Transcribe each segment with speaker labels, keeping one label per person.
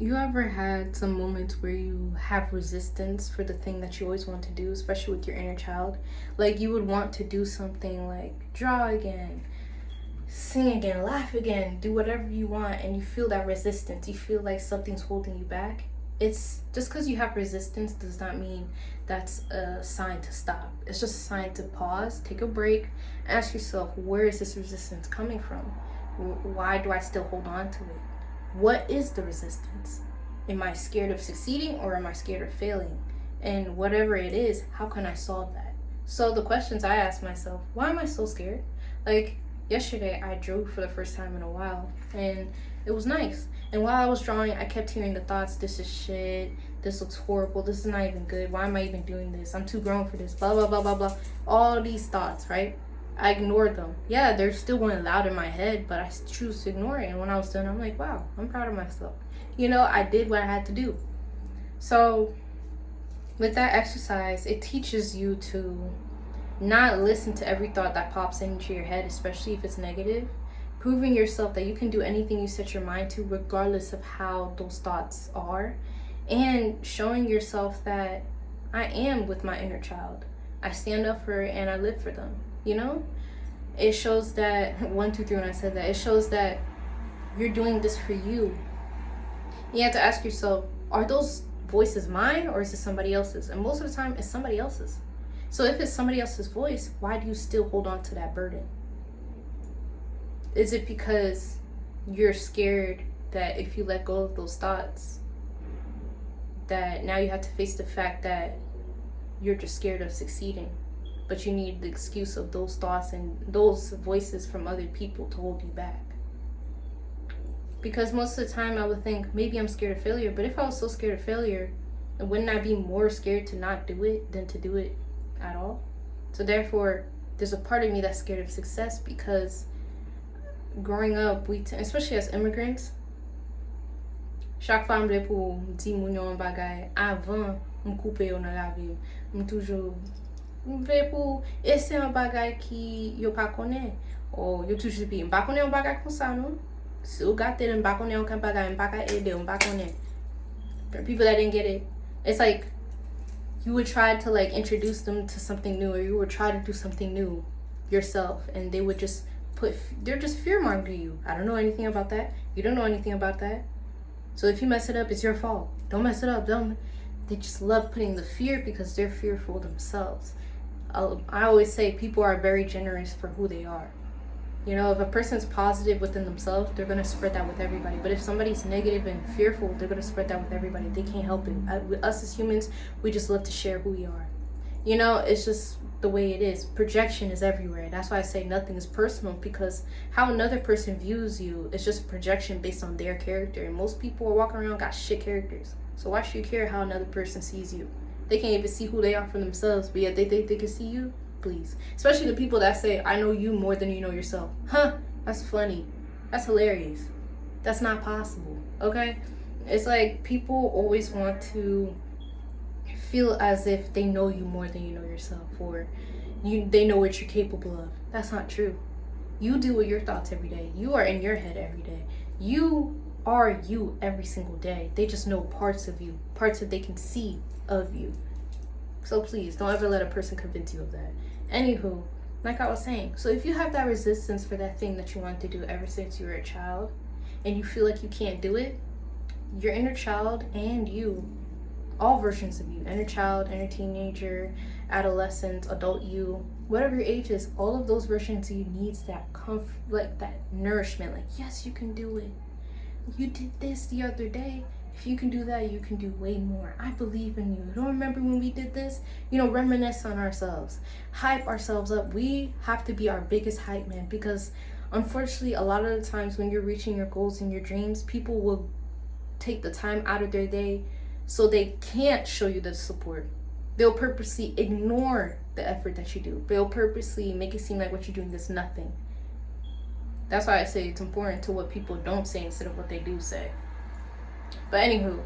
Speaker 1: You ever had some moments where you have resistance for the thing that you always want to do, especially with your inner child? Like you would want to do something like draw again, sing again, laugh again, do whatever you want, and you feel that resistance. You feel like something's holding you back. It's just because you have resistance does not mean that's a sign to stop. It's just a sign to pause, take a break, ask yourself, where is this resistance coming from? Why do I still hold on to it? What is the resistance? Am I scared of succeeding or am I scared of failing? And whatever it is, how can I solve that? So the questions I ask myself, why am I so scared? Like yesterday I drew for the first time in a while and it was nice. And while I was drawing, I kept hearing the thoughts, this is shit, this looks horrible, this is not even good, why am I even doing this? I'm too grown for this, blah blah blah blah blah. All these thoughts, right? I ignored them. Yeah, they're still going loud in my head, but I choose to ignore it. And when I was done, I'm like, wow, I'm proud of myself. I did what I had to do. So, with that exercise, it teaches you to not listen to every thought that pops into your head, especially if it's negative. Proving yourself that you can do anything you set your mind to, regardless of how those thoughts are. And showing yourself that I am with my inner child. I stand up for it and I live for them. It shows that one, two, three, when I said that, it shows that you're doing this for you. You have to ask yourself, are those voices mine or is it somebody else's? And most of the time it's somebody else's. So if it's somebody else's voice, why do you still hold on to that burden? Is it because you're scared that if you let go of those thoughts, that now you have to face the fact that you're just scared of succeeding? But you need the excuse of those thoughts and those voices from other people to hold you back. Because most of the time I would think, maybe I'm scared of failure, but if I was so scared of failure, wouldn't I be more scared to not do it than to do it at all? So therefore, there's a part of me that's scared of success because growing up, especially as immigrants, chaque fois m'ble pou di moun yo an bagay, avant m'koupe yo nan la vie, m'toujou m'vle pou ese an bagay ki yo pa konen. Ou yo toujou pi, m'pa konen an bagay kon sa non? Si ou gate m'pa konen an bagay, m'pa ka ede, m'pa konen. For people that didn't get it, it's like you would try to introduce them to something new, or you would try to do something new yourself, and they would just they're just fear-mongering you. I don't know anything about that. You don't know anything about that. So if you mess it up, it's your fault. Don't mess it up. They just love putting the fear because they're fearful themselves. I always say people are very generous for who they are. If a person's positive within themselves, they're going to spread that with everybody. But if somebody's negative and fearful, they're going to spread that with everybody. They can't help it. With us as humans, we just love to share who we are. It's just the way it is. Projection is everywhere. That's why I say nothing is personal, because how another person views you is just a projection based on their character. And most people are walking around got shit characters. So why should you care how another person sees you? They can't even see who they are for themselves, but yet they think they can see you? Please. Especially the people that say, I know you more than you know yourself. Huh? That's funny. That's hilarious. That's not possible. Okay? It's like people always want to feel as if they know you more than you know yourself, or they know what you're capable of. That's not true. You deal with your thoughts every day. You are in your head every day. You are you every single day. They just know parts of you, parts that they can see of you. So please don't ever let a person convince you of that. Anywho, like I was saying, so if you have that resistance for that thing that you wanted to do ever since you were a child, and you feel like you can't do it, your inner child and you, all versions of you, inner child, inner teenager, adolescent, adult you, whatever your age is, all of those versions of you needs that comfort, that nourishment. Yes, you can do it. You did this the other day. If you can do that, you can do way more. I believe in you. Don't remember when we did this? Reminisce on ourselves, hype ourselves up. We have to be our biggest hype man, because unfortunately, a lot of the times when you're reaching your goals and your dreams, people will take the time out of their day so they can't show you the support. They'll purposely ignore the effort that you do. They'll purposely make it seem like what you're doing is nothing. That's why I say it's important to what people don't say instead of what they do say. But anywho,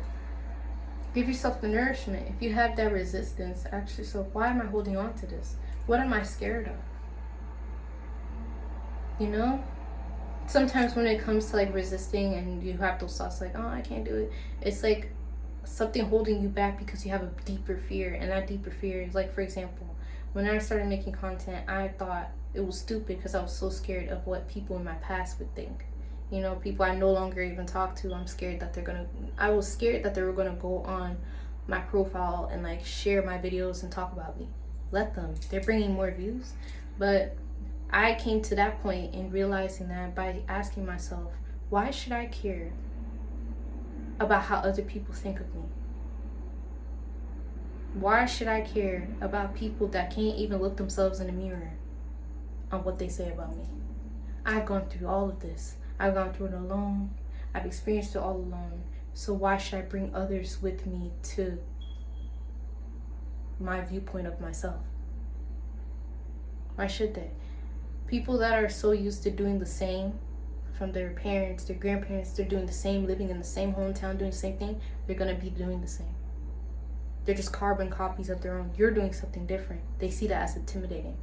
Speaker 1: give yourself the nourishment. If you have that resistance, ask yourself, why am I holding on to this? What am I scared of? sometimes when it comes to like resisting and you have those thoughts like, oh, I can't do it, it's like something holding you back because you have a deeper fear. And that deeper fear is like, for example, when I started making content, I thought it was stupid because I was so scared of what people in my past would think. You know, people I no longer even talk to, I'm scared that I was scared that they were gonna go on my profile and like share my videos and talk about me. Let them, they're bringing more views. But I came to that point in realizing that by asking myself, why should I care about how other people think of me? Why should I care about people that can't even look themselves in the mirror on what they say about me? I've gone through all of this. I've gone through it alone. I've experienced it all alone. So why should I bring others with me to my viewpoint of myself? Why should they? People that are so used to doing the same from their parents, their grandparents, they're doing the same, living in the same hometown, doing the same thing, they're going to be doing the same. They're just carbon copies of their own. You're doing something different. They see that as intimidating.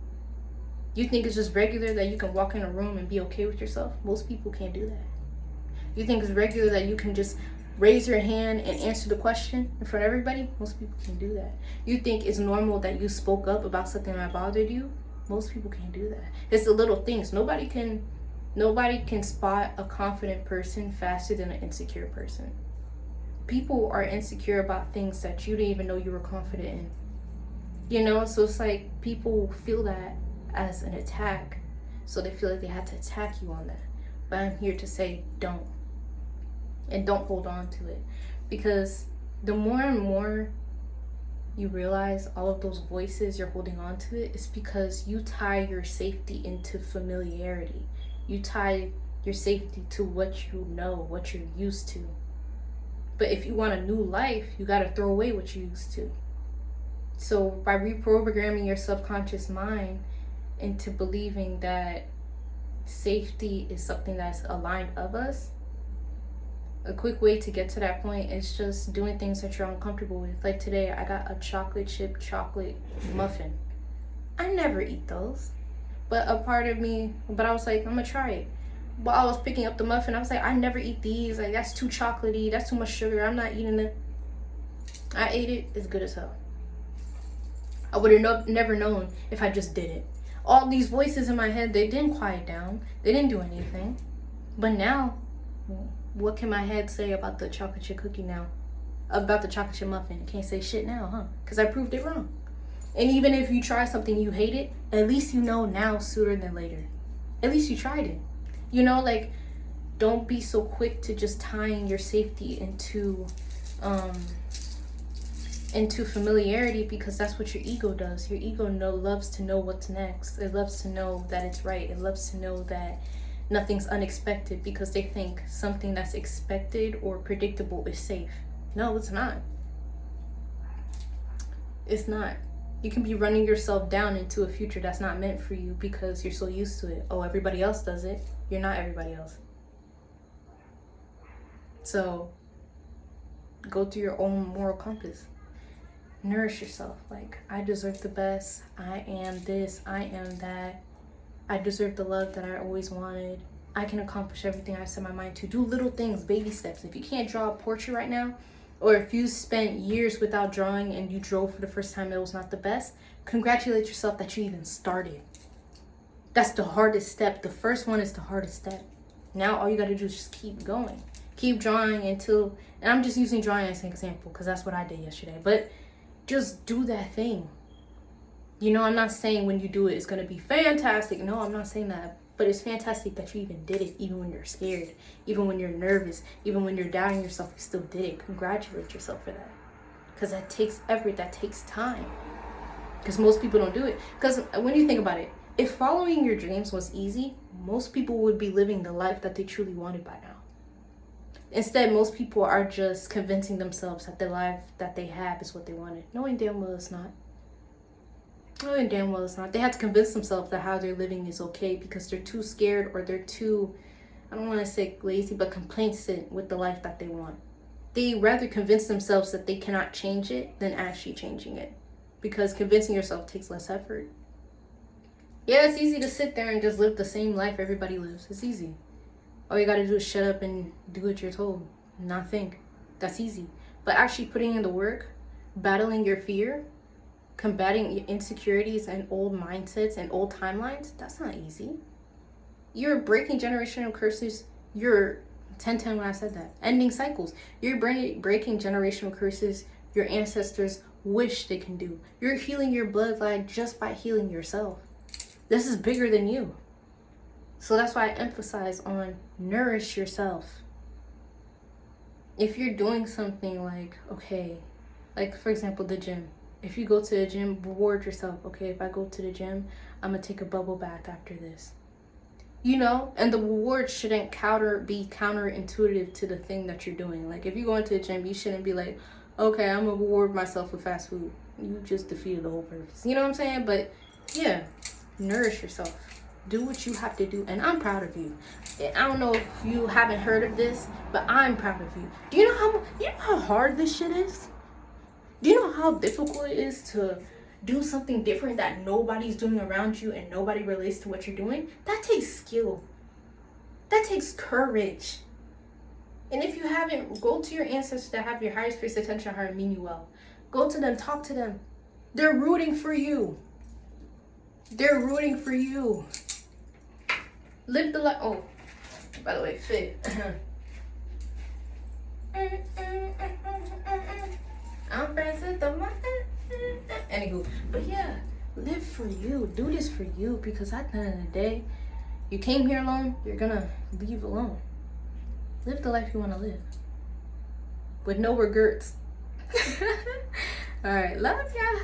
Speaker 1: You think it's just regular that you can walk in a room and be okay with yourself? Most people can't do that. You think it's regular that you can just raise your hand and answer the question in front of everybody? Most people can't do that. You think it's normal that you spoke up about something that bothered you? Most people can't do that. It's the little things. Nobody can spot a confident person faster than an insecure person. People are insecure about things that you didn't even know you were confident in. You know, so it's like people feel that as an attack, so they feel like they have to attack you on that. But I'm here to say don't. And don't hold on to it. Because the more and more you realize all of those voices you're holding on to it's because you tie your safety into familiarity. You tie your safety to what you know, what you're used to. But if you want a new life, you got to throw away what you used to. So by reprogramming your subconscious mind into believing that safety is something that's aligned of us, a quick way to get to that point is just doing things that you're uncomfortable with. Like today, I got a chocolate chip chocolate muffin. I never eat those. But a part of me, but I was like, I'm gonna try it. While I was picking up the muffin, I was like, I never eat these. Like, that's too chocolatey. That's too much sugar. I'm not eating it. I ate it. It's good as hell. I would have never known if I just did it. All these voices in my head, they didn't quiet down. They didn't do anything. But now, what can my head say about the chocolate chip cookie now? About the chocolate chip muffin? It can't say shit now, huh? Because I proved it wrong. And even if you try something you hate it, at least you know now sooner than later. At least you tried it. You know, like, don't be so quick to just tying your safety into familiarity, because that's what your ego does. Your ego loves to know what's next. It loves to know that it's right. It loves to know that nothing's unexpected, because they think something that's expected or predictable is safe. No, it's not. It's not. You can be running yourself down into a future that's not meant for you because you're so used to it. Oh, everybody else does it. You're not everybody else. So go through your own moral compass. Nourish yourself. Like, I deserve the best. I am this. I am that. I deserve the love that I always wanted. I can accomplish everything I set my mind to. Do little things, baby steps. If you can't draw a portrait right now, or if you spent years without drawing and you drew for the first time, it was not the best, congratulate yourself that you even started. That's the hardest step. The first one is the hardest step. Now all you got to do is just keep going. Keep drawing until, and I'm just using drawing as an example because that's what I did yesterday. But just do that thing. You know, I'm not saying when you do it, it's going to be fantastic. No, I'm not saying that. But it's fantastic that you even did it, even when you're scared, even when you're nervous, even when you're doubting yourself, you still did it. Congratulate yourself for that. Because that takes effort, that takes time. Because most people don't do it. Because when you think about it, if following your dreams was easy, most people would be living the life that they truly wanted by now. Instead, most people are just convincing themselves that the life that they have is what they wanted, knowing damn well it's not. Knowing damn well it's not. They have to convince themselves that how they're living is okay because they're too scared, or they're too, I don't want to say lazy, but complacent with the life that they want. They rather convince themselves that they cannot change it than actually changing it, because convincing yourself takes less effort. Yeah, it's easy to sit there and just live the same life everybody lives. It's easy. all you gotta do is shut up and do what you're told, not think. That's easy. But actually putting in the work, battling your fear, combating your insecurities and old mindsets and old timelines, that's not easy. You're breaking generational curses. You're 10 when I said that. Ending cycles. You're breaking generational curses your ancestors wish they can do. You're healing your bloodline just by healing yourself. This is bigger than you. So that's why I emphasize on nourish yourself. If you're doing something like, okay, like for example, the gym. If you go to the gym, reward yourself. Okay, if I go to the gym, I'm gonna take a bubble bath after this. You know, and the reward shouldn't be counterintuitive to the thing that you're doing. Like if you go into the gym, you shouldn't be like, okay, I'm gonna reward myself with fast food. You just defeated the whole purpose. You know what I'm saying? But yeah, nourish yourself. Do what you have to do, and I'm proud of you. I don't know if you haven't heard of this, but I'm proud of you. Do you know how hard this shit is? Do you know how difficult it is to do something different that nobody's doing around you and nobody relates to what you're doing? That takes skill. That takes courage. And if you haven't, go to your ancestors that have your highest place attention heart and mean you well. Go to them, talk to them. They're rooting for you. They're rooting for you. Live the life. Oh, by the way, fit. I'm friends with the anywho, but yeah, live for you. Do this for you, because at the end of the day, you came here alone, you're gonna leave alone. Live the life you want to live with no regrets. All right, love ya.